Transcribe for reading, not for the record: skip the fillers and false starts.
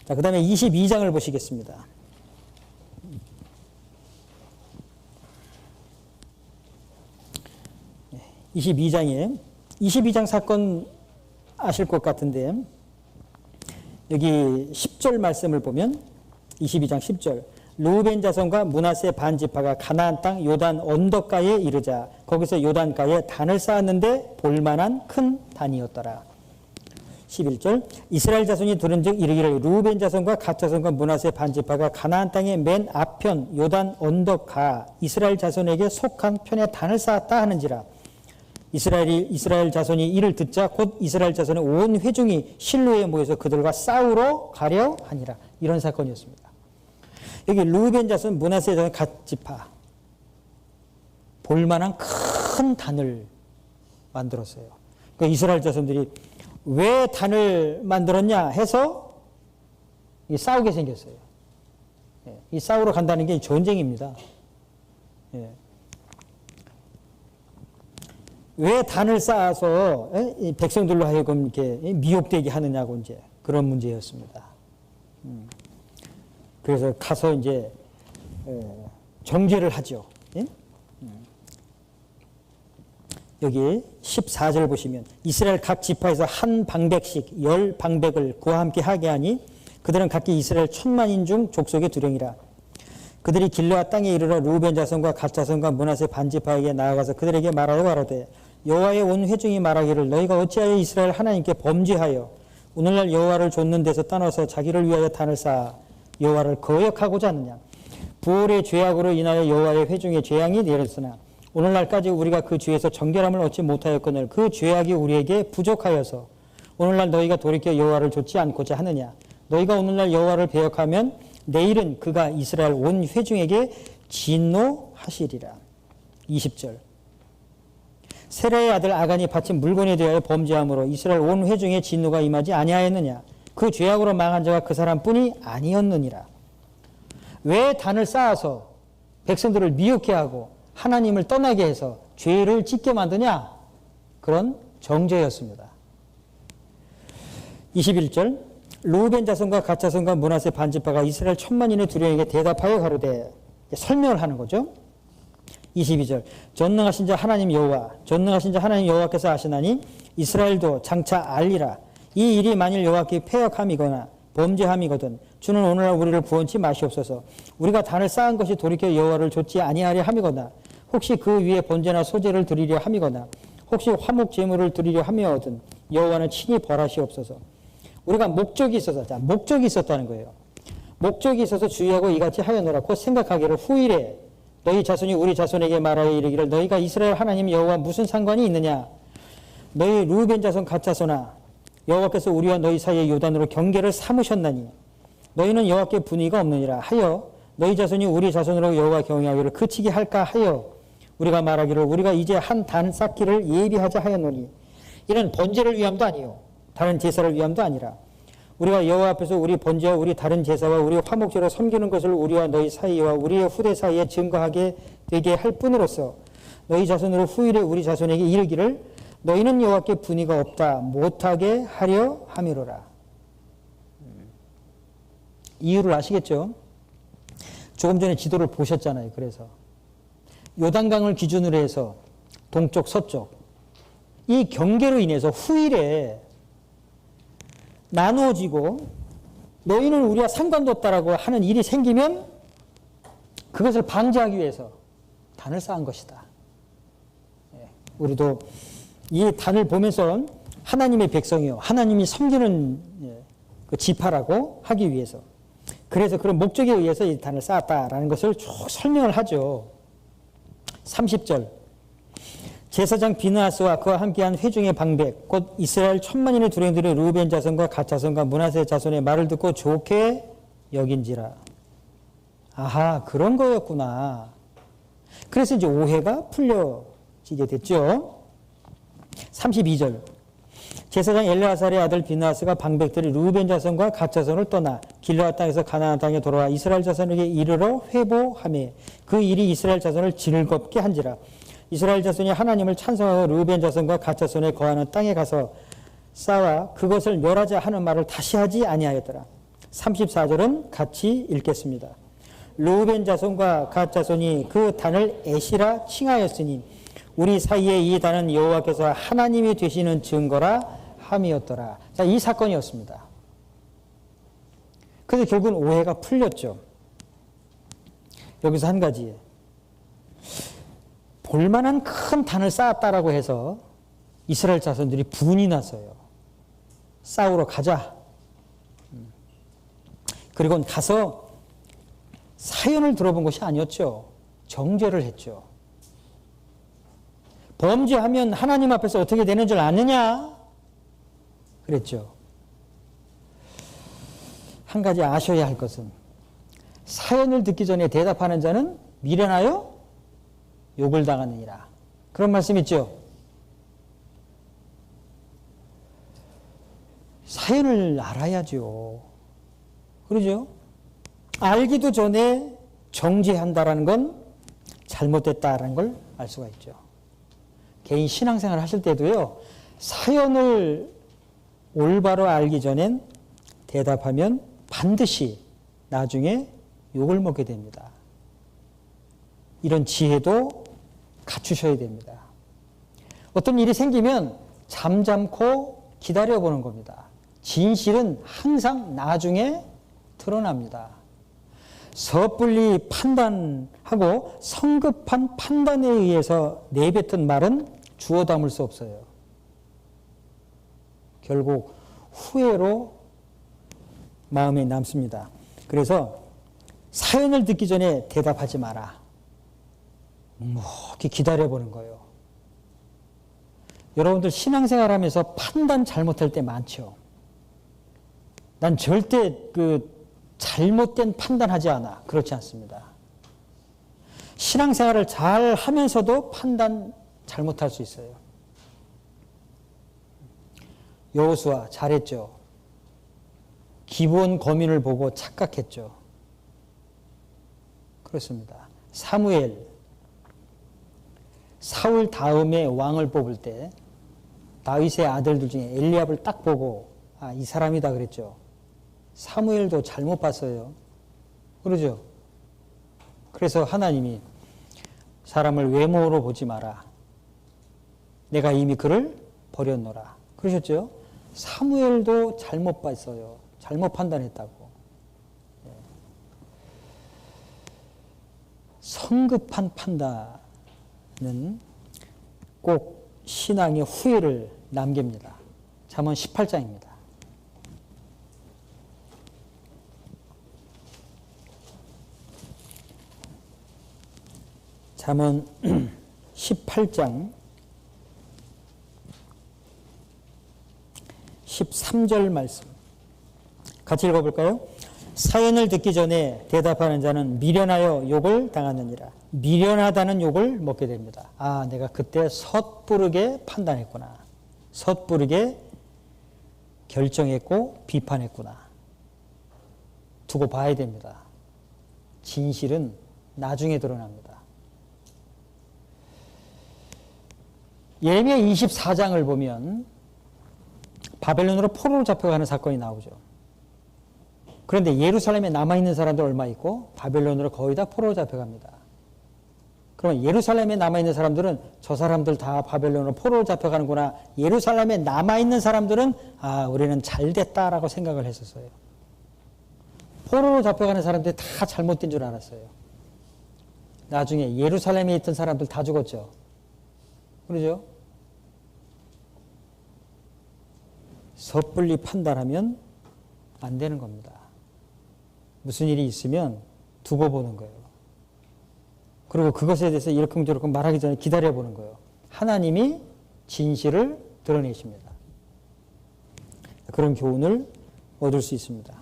자, 그 다음에 22장을 보시겠습니다. 22장에 22장 사건 아실 것 같은데 여기 10절 말씀을 보면 22장 10절 르우벤 자손과 므낫세 반지파가 가나안 땅 요단 언덕가에 이르자 거기서 요단가에 단을 쌓았는데 볼만한 큰 단이었더라. 11절 이스라엘 자손이 들은즉 이르기를 르우벤 자손과 갓 자손과 므낫세 반지파가 가나안 땅의 맨 앞편 요단 언덕가 이스라엘 자손에게 속한 편에 단을 쌓았다 하는지라. 이스라엘 자손이 이를 듣자 곧 이스라엘 자손의 온 회중이 실로에 모여서 그들과 싸우러 가려 하니라. 이런 사건이었습니다. 여기 르우벤 자손, 므낫세 자손, 갓 지파 볼만한 큰 단을 만들었어요. 그 이스라엘 자손들이 왜 단을 만들었냐 해서 싸우게 생겼어요. 이 싸우러 간다는 게 전쟁입니다. 왜 단을 쌓아서 백성들로 하여금 이렇게 미혹되게 하느냐고 이제 그런 문제였습니다. 그래서 가서 이제 정죄를 하죠. 여기 14절 보시면 이스라엘 각 지파에서 한 방백씩 10방백을 그와 함께 하게 하니 그들은 각기 이스라엘 1000만인 중 족속의 두령이라. 그들이 길르앗 땅에 이르러 르우벤 자손과 갓 자손과 므낫세 반지파에게 나아가서 그들에게 말하여 가로되 여호와의 온 회중이 말하기를 너희가 어찌하여 이스라엘 하나님께 범죄하여 오늘날 여호와를 좇는 데서 떠나서 자기를 위하여 단을 쌓아 여호와를 거역하고자 하느냐. 부올의 죄악으로 인하여 여호와의 회중의 재앙이 내렸으나 오늘날까지 우리가 그 죄에서 정결함을 얻지 못하였거늘 그 죄악이 우리에게 부족하여서 오늘날 너희가 돌이켜 여호와를 좇지 않고자 하느냐. 너희가 오늘날 여호와를 배역하면 내일은 그가 이스라엘 온 회중에게 진노하시리라. 20절 세라의 아들 아간이 바친 물건에 대하여 범죄함으로 이스라엘 온 회중의 진노가 임하지 아니하였느냐. 그 죄악으로 망한 자가 그 사람뿐이 아니었느니라. 왜 단을 쌓아서 백성들을 미혹해 하고 하나님을 떠나게 해서 죄를 짓게 만드냐? 그런 정죄였습니다. 21절 르우벤 자손과 갓 자손과 므낫세 반지파가 이스라엘 1000만인의 두령에게 대답하여 가로되 설명을 하는 거죠. 22절 전능하신 자 하나님 여호와 전능하신 자 하나님 여호와께서 아시나니 이스라엘도 장차 알리라. 이 일이 만일 여호와께 패역함이거나 범죄함이거든 주는 오늘날 우리를 구원치 마시옵소서. 우리가 단을 쌓은 것이 돌이켜 여호와를 좇지 아니하려 함이거나 혹시 그 위에 번제나 소제를 드리려 함이거나 혹시 화목 제물을 드리려 함이거든 여호와는 친히 벌하시옵소서. 우리가 목적이 있어서 목적이 있었다는 거예요. 목적이 있어서 주의하고 이같이 하였노라. 곧 생각하기를 후일에 너희 자손이 우리 자손에게 말하여 이르기를 너희가 이스라엘 하나님 여호와 무슨 상관이 있느냐. 너희 르우벤 자손 갓 자손아 여호와께서 우리와 너희 사이에 요단으로 경계를 삼으셨나니 너희는 여호와께 분의가 없느니라 하여 너희 자손이 우리 자손으로 여호와 경외하기를 그치게 할까 하여 우리가 말하기를 우리가 이제 한 단 쌓기를 예비하자 하였노니 이는 번제를 위함도 아니요 다른 제사를 위함도 아니라 우리가 여호와 앞에서 우리 번제와 우리 다른 제사와 우리 화목제로 섬기는 것을 우리와 너희 사이와 우리의 후대 사이에 증거하게 되게 할 뿐으로써 너희 자손으로 후일에 우리 자손에게 이르기를 너희는 여호와께 분의가 없다 못하게 하려 함이로라. 이유를 아시겠죠? 조금 전에 지도를 보셨잖아요. 그래서 요단강을 기준으로 해서 동쪽 서쪽 이 경계로 인해서 후일에 나누어지고 너희는 우리와 상관도 없다라고 하는 일이 생기면 그것을 방지하기 위해서 단을 쌓은 것이다. 우리도 이 단을 보면서 하나님의 백성이요 하나님이 섬기는 그 지파라고 하기 위해서 그래서 그런 목적에 의해서 이 단을 쌓았다라는 것을 쭉 설명을 하죠. 30절 제사장 비느하스와 그와 함께한 회중의 방백 곧 이스라엘 1000만인의 두령들이 르우벤 자손과 갓 자손과 므낫세 자손의 말을 듣고 좋게 여긴지라. 아하 그런 거였구나. 그래서 이제 오해가 풀려지게 됐죠. 32절 제사장 엘르아살의 아들 비느하스가 방백들이 르우벤 자손과 갓 자손을 떠나 길르앗 땅에서 가나안 땅에 돌아와 이스라엘 자손에게 이르러 회보하며 그 일이 이스라엘 자손을 즐겁게 한지라. 이스라엘 자손이 하나님을 찬송하고 르우벤 자손과 갓 자손에 거하는 땅에 가서 쌓아 그것을 멸하자 하는 말을 다시 하지 아니하였더라. 34절은 같이 읽겠습니다. 르우벤 자손과 갓 자손이 그 단을 에시라 칭하였으니 우리 사이에 이 단은 여호와께서 하나님이 되시는 증거라 함이었더라. 자, 이 사건이었습니다. 그래서 결국은 오해가 풀렸죠. 여기서 한 가지, 볼만한 큰 단을 쌓았다라고 해서 이스라엘 자손들이 분이 났어요. 싸우러 가자. 그리고 가서 사연을 들어본 것이 아니었죠. 정죄를 했죠. 범죄하면 하나님 앞에서 어떻게 되는 줄 아느냐? 그랬죠. 한 가지 아셔야 할 것은 사연을 듣기 전에 대답하는 자는 미련하여 욕을 당하느니라. 그런 말씀 있죠. 사연을 알아야죠. 그러죠? 알기도 전에 정죄한다라는 건 잘못됐다라는 걸 알 수가 있죠. 개인 신앙생활 하실 때도요, 사연을 올바로 알기 전엔 대답하면 반드시 나중에 욕을 먹게 됩니다. 이런 지혜도 갖추셔야 됩니다. 어떤 일이 생기면 잠잠코 기다려보는 겁니다. 진실은 항상 나중에 드러납니다. 섣불리 판단하고 성급한 판단에 의해서 내뱉은 말은 주워 담을 수 없어요. 결국 후회로 마음에 남습니다. 그래서 사연을 듣기 전에 대답하지 마라. 이렇게 기다려보는 거예요. 여러분들 신앙생활하면서 판단 잘못할 때 많죠. 난 절대 잘못된 판단하지 않아. 그렇지 않습니다. 신앙생활을 잘 하면서도 판단 잘못할 수 있어요. 여호수아 잘했죠. 기브온 거민을 보고 착각했죠. 그렇습니다. 사무엘, 사울 다음에 왕을 뽑을 때 다윗의 아들들 중에 엘리압을 딱 보고 이 사람이다 그랬죠. 사무엘도 잘못 봤어요. 그러죠. 그래서 하나님이 사람을 외모로 보지 마라. 내가 이미 그를 버렸노라. 그러셨죠. 사무엘도 잘못 봤어요. 잘못 판단했다고. 성급한 판단은 꼭 신앙의 후회를 남깁니다. 잠언 18장입니다. 잠언 18장 13절 말씀 같이 읽어볼까요? 사연을 듣기 전에 대답하는 자는 미련하여 욕을 당하느니라. 미련하다는 욕을 먹게 됩니다. 내가 그때 섣부르게 판단했구나. 섣부르게 결정했고 비판했구나. 두고 봐야 됩니다. 진실은 나중에 드러납니다. 예레미야 24장을 보면 바벨론으로 포로로 잡혀가는 사건이 나오죠. 그런데 예루살렘에 남아있는 사람들 얼마 있고 바벨론으로 거의 다 포로로 잡혀갑니다. 그러면 예루살렘에 남아있는 사람들은 저 사람들 다 바벨론으로 포로로 잡혀가는구나. 예루살렘에 남아있는 사람들은 우리는 잘됐다라고 생각을 했었어요. 포로로 잡혀가는 사람들이 다 잘못된 줄 알았어요. 나중에 예루살렘에 있던 사람들 다 죽었죠. 그러죠? 섣불리 판단하면 안 되는 겁니다. 무슨 일이 있으면 두고 보는 거예요. 그리고 그것에 대해서 이러쿵저러쿵 말하기 전에 기다려보는 거예요. 하나님이 진실을 드러내십니다. 그런 교훈을 얻을 수 있습니다.